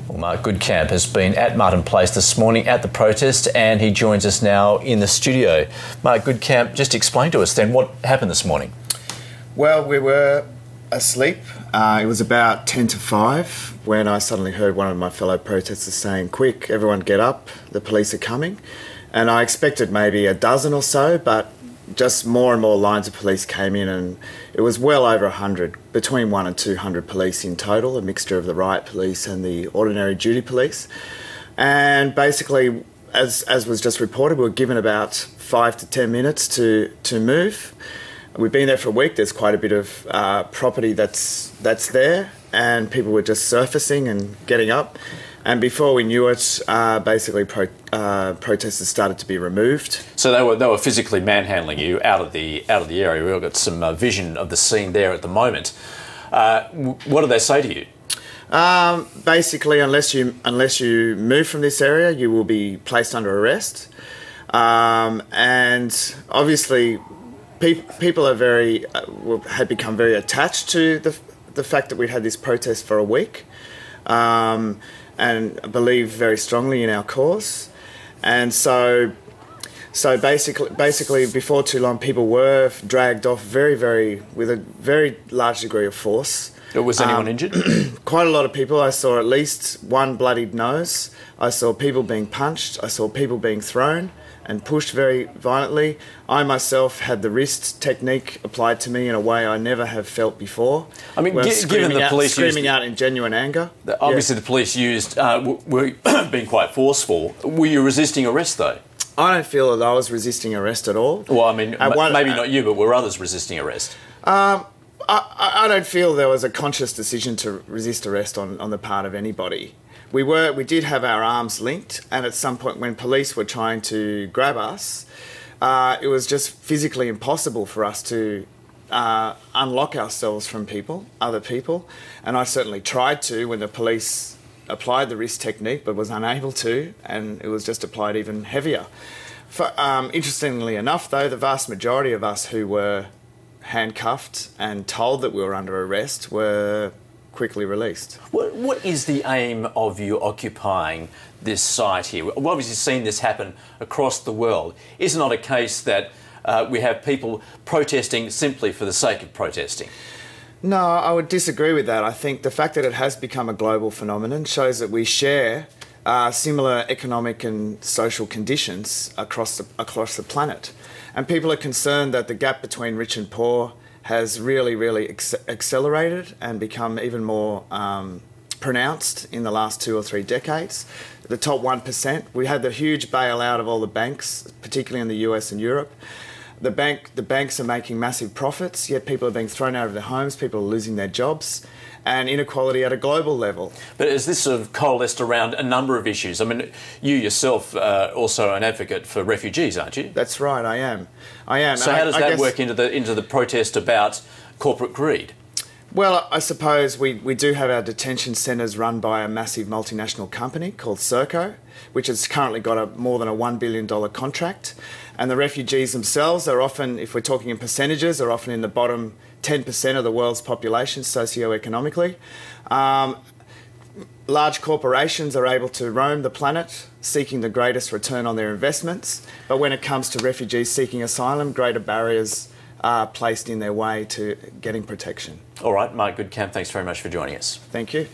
Well, Mark Goodcamp has been at Martin Place this morning at the protest, and he joins us now in the studio. Mark Goodcamp, just explain to us then what happened this morning. Well, we were asleep. It was about 10 to 5 when I suddenly heard one of my fellow protesters saying, "Quick, everyone get up, the police are coming." And I expected maybe a dozen or so, but just more and more lines of police came in, and it was well over 100, between 100 and 200 police in total, a mixture of the riot police and the ordinary duty police. And basically, as was just reported, we were given about 5 to 10 minutes to move. We've been there for a week. There's quite a bit of property that's there, and people were just surfacing and getting up. And before we knew it, basically protesters started to be removed. So they were physically manhandling you out of the area. We've got some vision of the scene there at the moment. What do they say to you? Basically, unless you move from this area, you will be placed under arrest. And obviously, people are had become very attached to the fact that we'd had this protest for a week. And believe very strongly in our cause, and so basically before too long, people were dragged off with a very large degree of force. Was anyone injured? Quite a lot of people. I saw at least one bloodied nose. I saw people being punched. I saw people being thrown and pushed very violently. I myself had the wrist technique applied to me in a way I never have felt before. I mean, given the police screaming out in genuine anger. Obviously, the police were being quite forceful. Were you resisting arrest, though? I don't feel that I was resisting arrest at all. Well, I mean, maybe not you, but were others resisting arrest? I don't feel there was a conscious decision to resist arrest on the part of anybody. We did have our arms linked, and at some point when police were trying to grab us, it was just physically impossible for us to unlock ourselves from other people. And I certainly tried to when the police applied the wrist technique, but was unable to, and it was just applied even heavier. Interestingly enough, though, the vast majority of us who were handcuffed and told that we were under arrest were quickly released. What is the aim of you occupying this site here? We've obviously seen this happen across the world. Is it not a case that we have people protesting simply for the sake of protesting? No, I would disagree with that. I think the fact that it has become a global phenomenon shows that we share similar economic and social conditions across the planet. And people are concerned that the gap between rich and poor has really accelerated and become even more pronounced in the last 2 or 3 decades. The top 1%, we had the huge bailout of all the banks, particularly in the US and Europe. The banks are making massive profits, yet people are being thrown out of their homes, people are losing their jobs, and inequality at a global level. But is this sort of coalesced around a number of issues? I mean, you yourself are also an advocate for refugees, aren't you? That's right, I am. So how does that work into the protest about corporate greed? Well, I suppose we do have our detention centres run by a massive multinational company called Serco, which has currently got more than a $1 billion contract. And the refugees themselves are often, if we're talking in percentages, are often in the bottom 10% of the world's population socio-economically. Large corporations are able to roam the planet seeking the greatest return on their investments. But when it comes to refugees seeking asylum, greater barriers are placed in their way to getting protection. All right, Mark Goodcamp, thanks very much for joining us. Thank you.